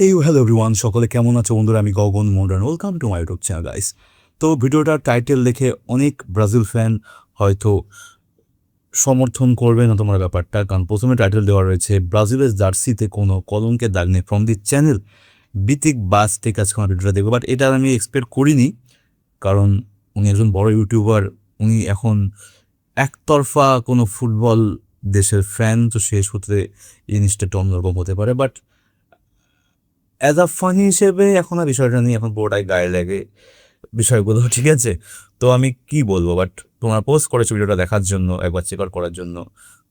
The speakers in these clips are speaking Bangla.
হ্যালো এভরিওয়ান, সকলে কেমন আছো বন্ধুরা? আমি Gagan modern, welcome to my YouTube channel guys. তো ভিডিওটার টাইটেল দেখে অনেক ব্রাজিল ফ্যান হয়তো সমর্থন করবে না তোমার ব্যাপারটা, কারণ প্রথমে টাইটেল দেওয়া রয়েছে ব্রাজিলের জার্সিতে কোনো কলঙ্কের দাগ নেই ফ্রম দি চ্যানেল বিতিক বাস থেকে আজকে আমার ভিডিওটা দেখবো। বাট এটা আমি এক্সপেক্ট করিনি, কারণ উনি একজন বড় ইউটিউবার, উনি এখন একতরফা কোনো ফুটবল দেশের ফ্যান, তো সেই সূত্রে এই জিনিসটা একটু অন্যরকম হতে পারে। বাট অ্যাজ আ ফানি হিসেবে এখন আর বিষয়টা নিয়ে এখন পুরোটাই গায়ে লাগে বিষয়গুলো, ঠিক আছে? তো আমি কি বলবো, বাট তোমরা পোস্ট করেছো ভিডিওটা দেখার জন্য, একবার চেক আউট করার জন্য,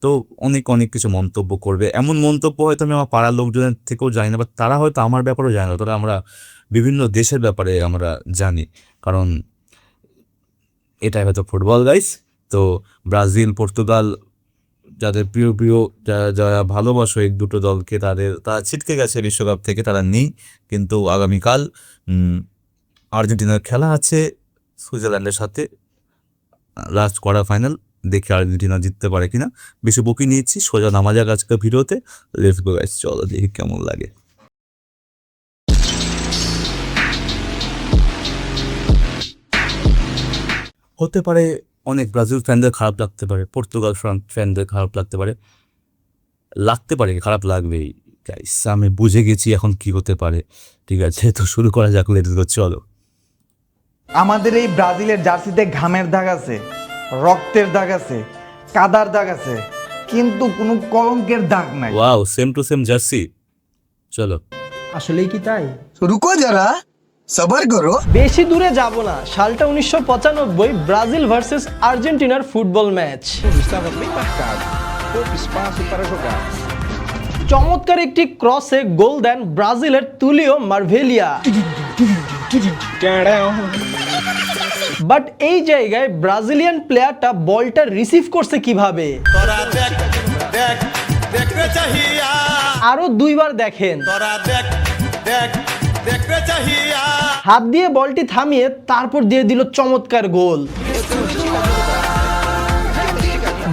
তো অনেক অনেক কিছু মন্তব্য করবে। এমন মন্তব্য হয়তো আমি আমার পাড়ার লোকজনের থেকেও জানি না, বাট তারা হয়তো আমার ব্যাপারেও জানে না। তারা আমরা বিভিন্ন দেশের ব্যাপারে আমরা জানি, কারণ এটাই হয়তো ফুটবল গাইস। তো ব্রাজিল, পর্তুগাল, যাদের প্রিয় প্রিয় যারা ভালোবাসো এই দুটো দলকে, তারা ছিটকে গেছে বিশ্বকাপ থেকে, তারা নেই। কিন্তু আগামীকাল আর্জেন্টিনার খেলা আছে সুইজারল্যান্ডের সাথে, লাস্ট কোয়ার্টার ফাইনাল। দেখে আর্জেন্টিনা জিততে পারে কিনা। বেশি বকি নিয়েছি, সোজা নামা যাক আজকে ভিডিওতে। লেটস গো গাইস, চলো দেখি কেমন লাগে। হতে পারে অনেক ব্রাজিল ফ্যানদের খারাপ লাগতে পারে, পর্তুগাল ফ্যানদের খারাপ লাগতে পারে, খারাপ লাগবেই গাইস। আমি বুঝে গেছি এখন কি হতে পারে, ঠিক আছে? তো শুরু করা যাক, লেটস গো, চলো। আমাদের এই ব্রাজিলের জার্সিতে ঘামের দাগ আছে, রক্তের দাগ আছে, কাদার দাগ আছে, কিন্তু কোনো কলঙ্কের দাগ নাই। Wow, same to same jersey. চলো, আসলেই কি তাই? रुको जरा सबर करो। বেশি দূরে যাব না, সালটা 1995, ব্রাজিল ভার্সেস আর্জেন্টিনার football match. Estava bem marcado, pouco espaço para jogar. চমৎকার একটি ক্রসে গোল দেন ব্রাজিলের তুলিও মার্ভেলিয়া। বাট এই জায়গায় ব্রাজিলিয়ান প্লেয়ারটা বলটা রিসিভ করছে কিভাবে? আরো দুইবার দেখেন। হাত দিয়ে বলটি থামিয়ে তারপর দিয়ে দিল চমৎকার গোল।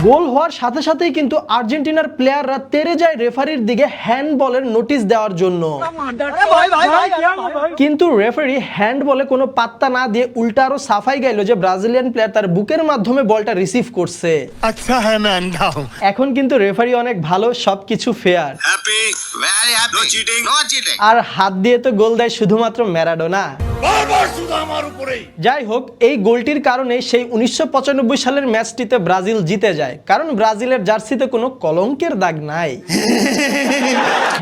গোল হওয়ার সাথে সাথেই কিন্তু আর্জেন্টিনার প্লেয়াররা তেড়ে যায় রেফারির দিকে হ্যান্ডবলের নোটিশ দেওয়ার জন্য, কিন্তু রেফারি হ্যান্ডবলে কোনো পাত্তা না দিয়ে উল্টা আরো সাফাই গাইল যে ব্রাজিলিয়ান প্লেয়ার তার বুকের মাধ্যমে বলটা রিসিভ করছে। अच्छा है मैं अंधा हूँ। এখন কিন্তু রেফারি অনেক ভালো, সবকিছু fair. Happy very happy. No cheating no cheating. আর হাত দিয়ে তো গোল দেয় শুধুমাত্র ম্যারাডোনা। যাই হোক, এই গোলটির কারণে সেই 1995 সালের ম্যাচটিতে ব্রাজিল জিতে যায়, কারণ ব্রাজিলের জার্সিতে কোনো কলঙ্কের দাগ নাই।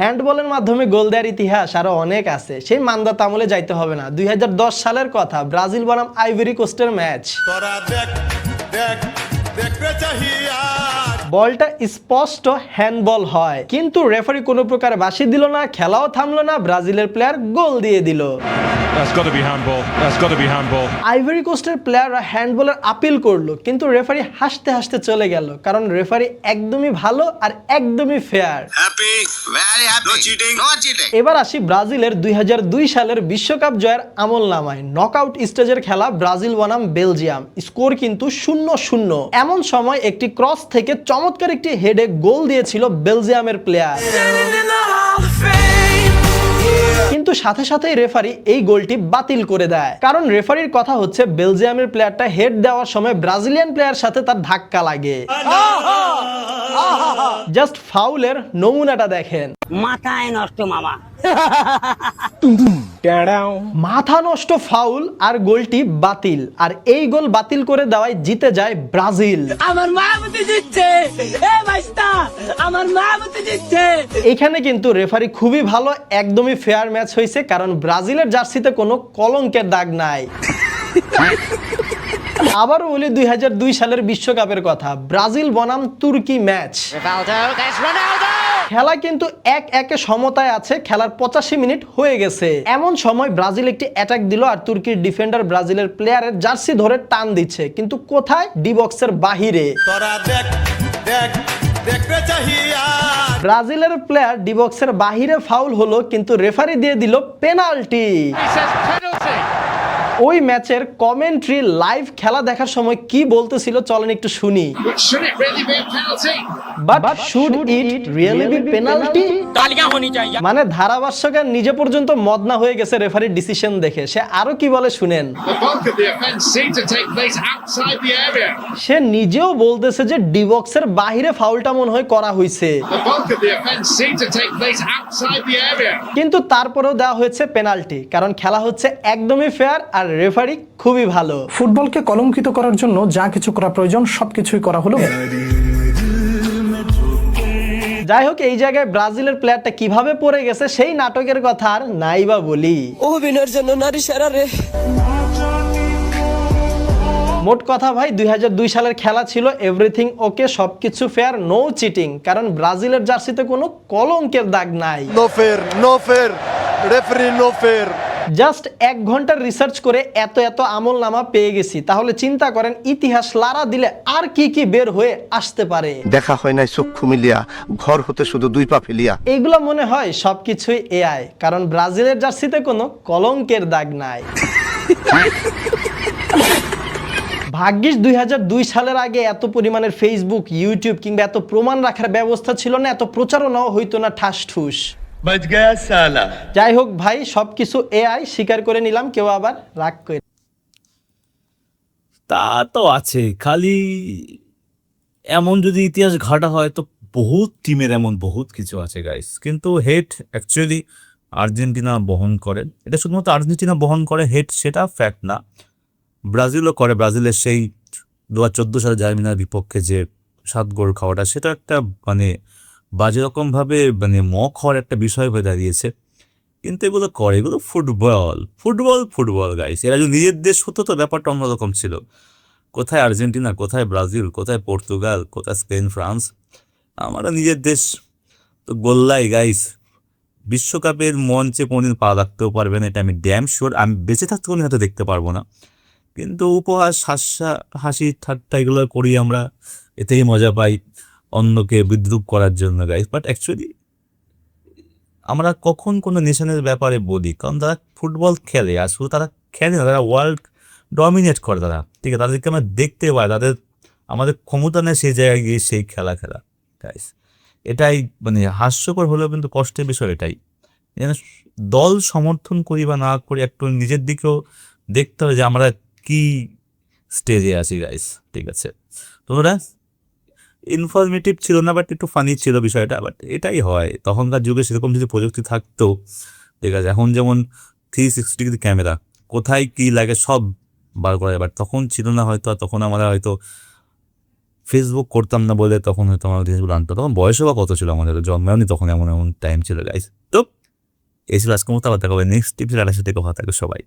হ্যান্ডবলের মাধ্যমে গোল দেওয়ার ইতিহাস আরো অনেক আছে, সেই মান্দাত আমলে যাইতে হবে না। 2010 সালের কথা, ব্রাজিল বনাম আইভরি কোস্টের ম্যাচ। বলটা স্পষ্ট হ্যান্ডবল হয়, কিন্তু রেফারি কোনো প্রকার বাঁশি দিল না, খেলাও থামলো না, ব্রাজিলের প্লেয়ার গোল দিয়ে দিল। That's got to be handball. That's got to be handball. Ivory কোস্টের প্লেয়াররা হ্যান্ডবলের আপিল করলো, কিন্তু রেফারি হাসতে হাসতে চলে গেল, কারণ রেফারি একদমই ভালো আর একদমই fair. Happy very happy. No cheating no cheating. এবার আসি ব্রাজিলের 2002 সালের বিশ্বকাপ জয়ের আমল নামায়। নকআউট স্টেজের খেলা, ব্রাজিল বনাম বেলজিয়াম, স্কোর কিন্তু 0-0। এমন সময় একটি ক্রস থেকে চমৎকার একটি হেডে গোল দিয়েছিল বেলজিয়ামের প্লেয়ার, কিন্তু সাথে সাথেই রেফারি এই গোলটি বাতিল করে দেয়। কারণ রেফারির কথা হচ্ছে বেলজিয়ামের প্লেয়ারটা হেড দেওয়ার সময় ব্রাজিলিয়ান প্লেয়ার সাথে তার ধাক্কা লাগে। জাস্ট ফাউলের নমুনাটা দেখেন। মাথায় নষ্ট মামা। মাথা নষ্ট ফাউল, আর গোলটি বাতিল। আর এই গোল বাতিল করে দেওয়ায় জিতে যায় ব্রাজিল। আমার মা বুঝতে দিচ্ছে, এ ভাইস্তা আমার মা বুঝতে দিচ্ছে। এখানে কিন্তু রেফারি খুবই ভালো, একদমই ফেয়ার ম্যাচ হয়েছে, কারণ ব্রাজিলের জার্সিতে কোনো কলঙ্কের দাগ নাই। আবারও বলি 2002 সালের বিশ্বকাপের কথা, ব্রাজিল বনাম তুর্কি ম্যাচ। খেলা কিন্তু 1-1 সমতায় আছে, খেলার 85 মিনিট হয়ে গেছে। এমন সময় ব্রাজিল একটি অ্যাটাক দিল, আর তুর্কির ডিফেন্ডার ব্রাজিলের প্লেয়ারের জার্সি ধরে টান দিচ্ছে, কিন্তু কোথায়? ডি বক্সের বাহিরে। ব্রাজিলের প্লেয়ার ডি বক্সের বাহিরে ফাউল হলো, কিন্তু রেফারি দিয়ে দিল পেনাল্টি। ওই ম্যাচের কমেন্ট্রি লাইভ খেলা দেখার সময় কি বলতেছিল চলেন একটু শুনি। Should it really be a penalty? But should it really be penalty? মানে ধারাভাষ্যকার নিজে পর্যন্ত মদনা হয়ে গেছে রেফারির ডিসিশন দেখে। সে আরো কি বলে শুনেন। The bulk of the offence seemed to take place outside the area. সে নিজেও বলতেছে যে ডি বক্সের বাহিরে ফাউলটা মনে হয় করা হয়েছে, The bulk of the offence seemed to take place outside the area. কিন্তু তারপরেও দেওয়া হয়েছে পেনাল্টি, কারণ খেলা হচ্ছে একদমই ফেয়ার আর রেফারি খুবই ভালো। ফুটবলকে কলঙ্কিত করার জন্য যা কিছু করা প্রয়োজন সবকিছুই করা হলো। যাই হোক, এই জায়গায় ব্রাজিলের প্লেয়ারটা কিভাবে পড়ে গেছে সেই নাটকের কথা আর নাই বা বলি। অভিনয়ের জন্য নারী সেরা রে। মোট কথা ভাই, 2002 সালের খেলা ছিল এভরিথিং ওকে, সবকিছু ফেয়ার, নো চিটিং, কারণ ব্রাজিলের জার্সিতে কোনো কলঙ্কের দাগ নাই। No fair, referee no fair. Just 1 ঘন্টার রিসার্চ করে এত আমল নামা পেয়ে গেছি, তাহলে চিন্তা করেন ইতিহাস লারা দিলে আর কি কি বের হয়ে আসতে পারে। দেখা হয় নাই চক্ষু মিলিয়া, ঘর হতে শুধু 2 পা ফেলিয়া। এইগুলো মনে হয় সবকিছুই এআই, কারণ ব্রাজিলের জার্সিতে কোনো কলঙ্কের দাগ নাই। ভাগ্যিস 2002 সালের আগে এত পরিমাণের ফেসবুক, ইউটিউব কিংবা এত প্রমাণ রাখার ব্যবস্থা ছিল না, এত প্রচারণাও হইতো না ঠাস ঠুস। যাই হোক ভাই, সবকিছু এআই স্বীকার করে নিলাম, কেউ আবার রাগ করে। তা তো আছে, খালি এমন যদি ইতিহাস ঘাটা হয় তো বহুত টিমের এমন বহুত কিছু আছে গাইস, কিন্তু হেড অ্যাকচুয়ালি আর্জেন্টিনা বহন করে। এটা শুধুমাত্র আর্জেন্টিনা বহন করে হেড, সেটা ফ্যাক্ট না, ব্রাজিলও করে। ব্রাজিলের সেই 2014 সালে জার্মানির বিপক্ষে যে 7 গোল খাওয়াটা, সেটা একটা মানে বাজে রকমভাবে মানে মক হওয়ার একটা বিষয় হয়ে দাঁড়িয়েছে। কিন্তু এগুলো করে, এগুলো ফুটবল গাইস। এরা যদি নিজের দেশ হতো তো ব্যাপারটা অন্যরকম ছিল। কোথায় আর্জেন্টিনা, কোথায় ব্রাজিল, কোথায় পর্তুগাল, কোথায় স্পেন, ফ্রান্স, আমরা নিজের দেশ তো গোল্লাই গাইস। বিশ্বকাপের মঞ্চে কোনোদিন পা রাখতেও পারবে না, এটা আমি ড্যাম শিওর। আমি বেঁচে থাকতে কোনো হয়তো দেখতে পারবো না, কিন্তু উপহাস, হাসি ঠাট্টা এগুলো করি আমরা, এতেই মজা পাই অন্যকে বিদ্রুপ করার জন্য গাইস। বাট অ্যাকচুয়ালি আমরা কখন কোনো নেশনের ব্যাপারে বলি, কারণ তারা ফুটবল খেলে, আর শুধু তারা খেলে না, তারা ওয়ার্ল্ড ডমিনেট করে তারা, ঠিক আছে। তাদেরকে আমরা দেখতে পাই, আমাদের ক্ষমতা নেই সেই জায়গায় গিয়ে সেই খেলা গাইস। এটাই মানে হাস্যকর হলেও কিন্তু কষ্টের বিষয় এটাই। যেন দল সমর্থন করি বা না করি, একটু নিজের দিকেও দেখতে হবে যে আমরা কি স্টেজে আছি গাইস, ঠিক আছে। তোমরা ইনফরমেটিভ ছিল না, বাট একটু ফানি ছিল বিষয়টা। বাট এটাই হয়, তখনকার যুগে সেরকম যদি প্রযুক্তি থাকতো, ঠিক আছে। এখন যেমন 360 ডিগ্রি ক্যামেরা, কোথায় কি লাগে সব বার করা যায়, বাট তখন ছিল না হয়তো। আর তখন আমরা হয়তো ফেসবুক করতাম না বলে তখন হয়তো আমার জিনিসগুলো আনতো। তখন বয়সও বা কত ছিল, আমাদের জন্মায়নি তখন, এমন টাইম ছিল গাইস। তো এই ছিল আজকের মতো, আবার দেখা হবে নেক্সট টিপস। সাথে কথা থাকে সবাই।